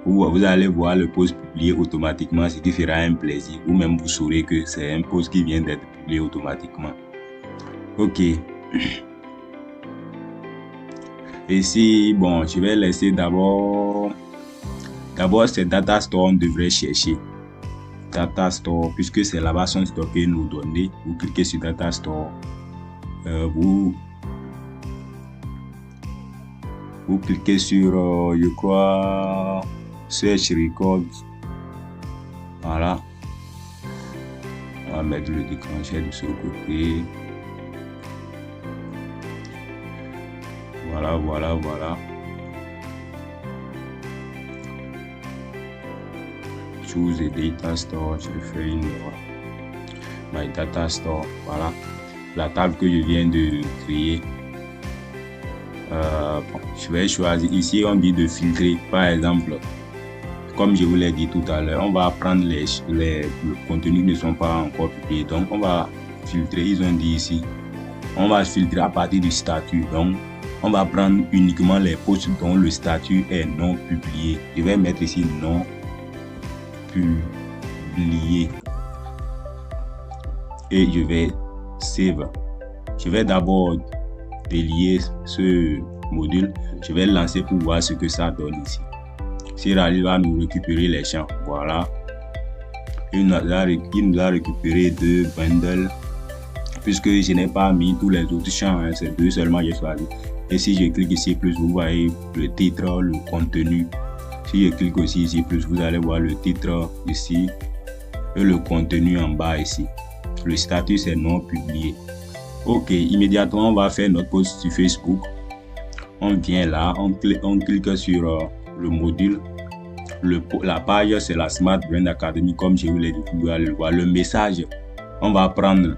où vous allez voir le post publié automatiquement, ce qui fera un plaisir, ou même vous saurez que c'est un post qui vient d'être publié automatiquement. Ok. Ici, bon, je vais laisser d'abord c'est Data Store, on devrait chercher. Data Store, puisque c'est là-bas sont stockés nos données. Vous cliquez sur Data Store. Vous cliquez sur, je crois, Search Records. Voilà. On va mettre le déclencheur de ce côté. Voilà. Choose a data store, je fais une My Data Store. Voilà la table que je viens de créer. Je vais choisir ici, on dit de filtrer. Par exemple, comme je vous l'ai dit tout à l'heure, on va prendre les contenus qui ne sont pas encore publiés. Donc on va filtrer. Ils ont dit ici, on va filtrer à partir du statut. Donc on va prendre uniquement les posts dont le statut est non publié. Je vais mettre ici non publié et je vais save. Je vais d'abord délier ce module. Je vais le lancer pour voir ce que ça donne ici. S'il arrive à nous récupérer les champs, voilà. Il nous a récupéré 2 bundles. Puisque je n'ai pas mis tous les autres champs, hein, c'est 2 seulement j'ai choisi. Et si je clique ici plus, vous voyez le titre, le contenu. Si je clique aussi ici plus, vous allez voir le titre ici et le contenu en bas ici. Le statut c'est non publié. Ok, immédiatement on va faire notre post sur Facebook. On vient là, on clique sur le module. La page c'est la Smart Brand Academy, comme je vous l'ai dit, vous allez le voir. Le message, on va prendre.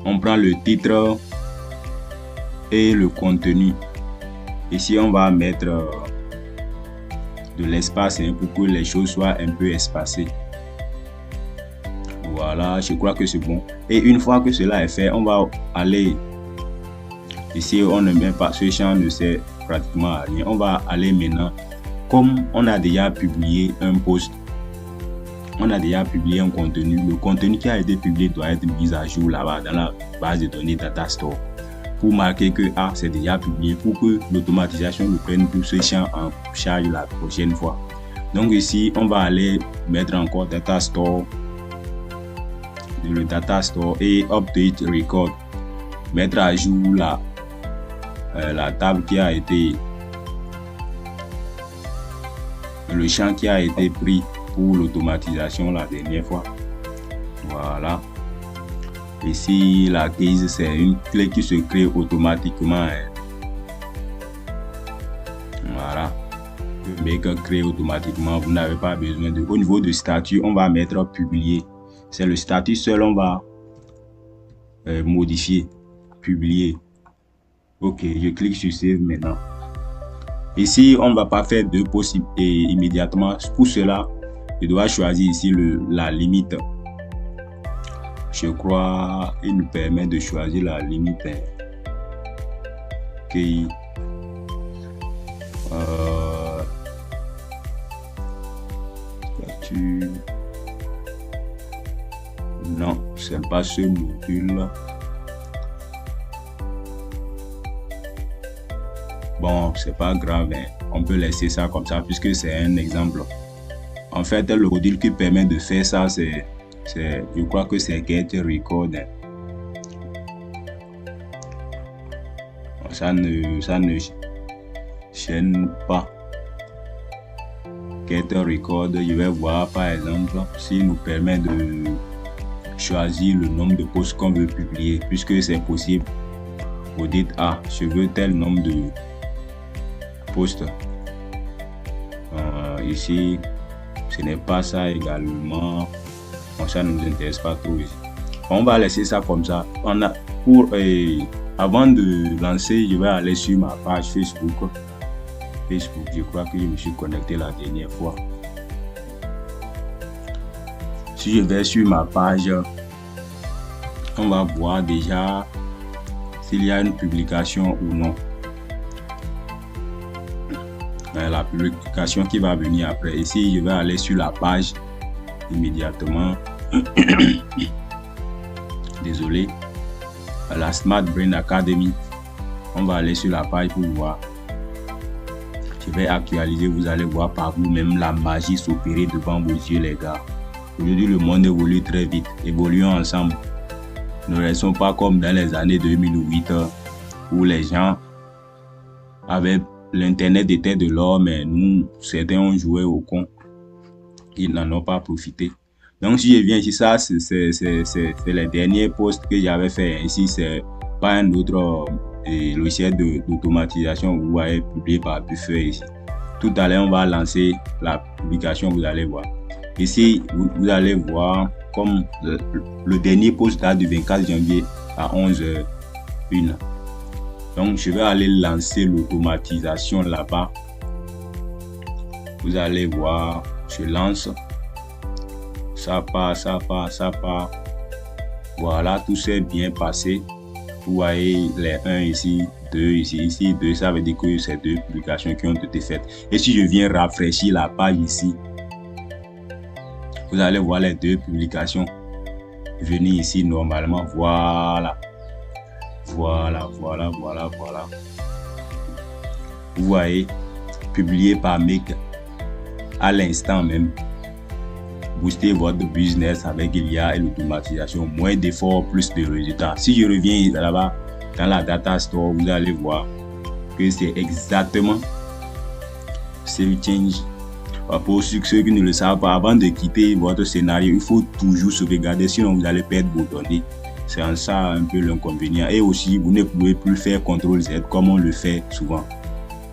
On prend le titre et le contenu. Ici, on va mettre de l'espace pour que les choses soient un peu espacées. Voilà, je crois que c'est bon. Et une fois que cela est fait, on va aller. Ici, on ne met pas, ce champ ne sert pratiquement à rien. On va aller maintenant. Comme on a déjà publié un post, on a déjà publié un contenu. Le contenu qui a été publié doit être mis à jour là-bas dans la base de données Data Store pour marquer que c'est déjà publié, pour que l'automatisation nous prenne tout ce champ en charge la prochaine fois. Donc ici, on va aller mettre encore Data Store, le Data Store et Update Record, mettre à jour la table qui a été, le champ qui a été pris pour l'automatisation la dernière fois. Voilà. Ici, la case, c'est une clé qui se crée automatiquement. Voilà. Mais que crée automatiquement, vous n'avez pas besoin de. Au niveau du statut, on va mettre publier. C'est le statut seul, on va modifier, publier. Ok, je clique sur Save maintenant. Ici, on ne va pas faire 2 posts immédiatement. Pour cela, je dois choisir ici la limite. Je crois qu'il nous permet de choisir la limite. Okay. Non, c'est pas ce module. Bon, c'est pas grave, hein. On peut laisser ça comme ça puisque c'est un exemple. En fait, le module qui permet de faire ça, je crois que c'est Get Record. Ça ne chaîne pas. Get Record, je vais voir par exemple s'il nous permet de choisir le nombre de posts qu'on veut publier, puisque c'est possible. Vous dites, je veux tel nombre de posts. Ici, ce n'est pas ça également. Ça ne nous intéresse pas trop ici. On va laisser ça comme ça. Avant de lancer, je vais aller sur ma page Facebook. Je crois que je me suis connecté la dernière fois. Si je vais sur ma page, on va voir déjà s'il y a une publication ou non. la publication qui va venir après. Ici, je vais aller sur la page immédiatement. Désolé. La Smart Brain Academy. On va aller sur la page pour voir. Je vais actualiser. Vous allez voir par vous-même la magie s'opérer devant vos yeux, les gars. Aujourd'hui, le monde évolue très vite. Évoluons ensemble. Ne restons pas comme dans les années 2008 où les gens avaient l'internet était de l'or, mais nous, certains ont joué au con. Ils n'en ont pas profité. Donc, si je viens ici, ça, c'est les derniers posts que j'avais fait. Ici, c'est pas un autre logiciel d'automatisation que vous avez publié par Buffer ici. Tout à l'heure, on va lancer la publication, vous allez voir. Ici, vous allez voir comme le dernier post date du 24 janvier à 11h01. Donc, je vais aller lancer l'automatisation là-bas. Vous allez voir, je lance. Ça part. Voilà, tout s'est bien passé. Vous voyez les 1 ici, 2 ici, 2. Ça veut dire que c'est 2 publications qui ont été faites. Et si je viens rafraîchir la page ici, vous allez voir les 2 publications venir ici normalement. Voilà. Vous voyez, publié par Mec à l'instant même. Booster votre business avec l'IA et l'automatisation. Moins d'efforts, plus de résultats. Si je reviens là-bas dans la data store, vous allez voir que c'est exactement Save Change. Pour ceux qui ne le savent pas, avant de quitter votre scénario, il faut toujours sauvegarder, sinon vous allez perdre vos données. C'est en ça un peu l'inconvénient. Et aussi, vous ne pouvez plus faire CTRL-Z comme on le fait souvent.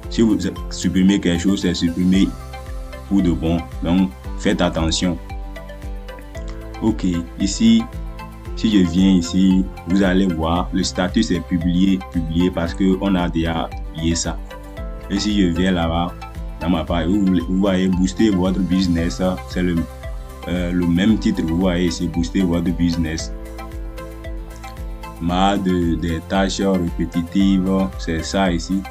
Si vous supprimez quelque chose, c'est supprimé pour de bon. Donc, faites attention. Ok, ici, si je viens ici, vous allez voir, le statut c'est publié parce qu'on a déjà publié ça. Et si je viens là-bas, dans ma page, vous voyez booster votre business, c'est le même titre, vous voyez ici, booster votre business. Marre des tâches répétitives, c'est ça ici.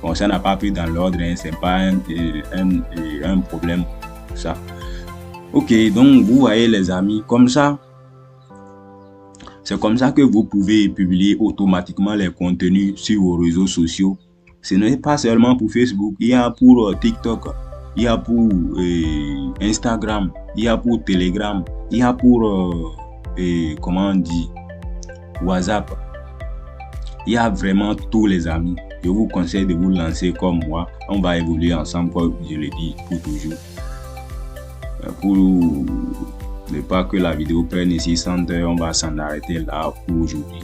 Bon, ça n'a pas pris dans l'ordre, hein, c'est pas un problème, ça. Ok, donc vous voyez les amis, comme ça, c'est comme ça que vous pouvez publier automatiquement les contenus sur vos réseaux sociaux. Ce n'est pas seulement pour Facebook, il y a pour TikTok, il y a pour Instagram, il y a pour Telegram, il y a pour, comment on dit, WhatsApp. Il y a vraiment tous les amis. Je vous conseille de vous lancer comme moi. On va évoluer ensemble, comme je le dis, pour toujours. Pour ne pas que la vidéo prenne ici 100 heures, on va s'en arrêter là pour aujourd'hui.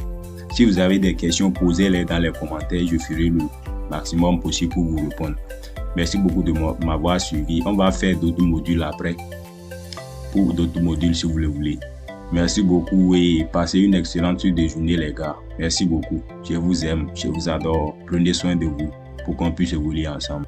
Si vous avez des questions, posez-les dans les commentaires. Je ferai le maximum possible pour vous répondre. Merci beaucoup de m'avoir suivi. On va faire d'autres modules après. Pour d'autres modules si vous le voulez. Merci beaucoup et passez une excellente journée les gars. Merci beaucoup. Je vous aime, je vous adore. Prenez soin de vous pour qu'on puisse évoluer ensemble.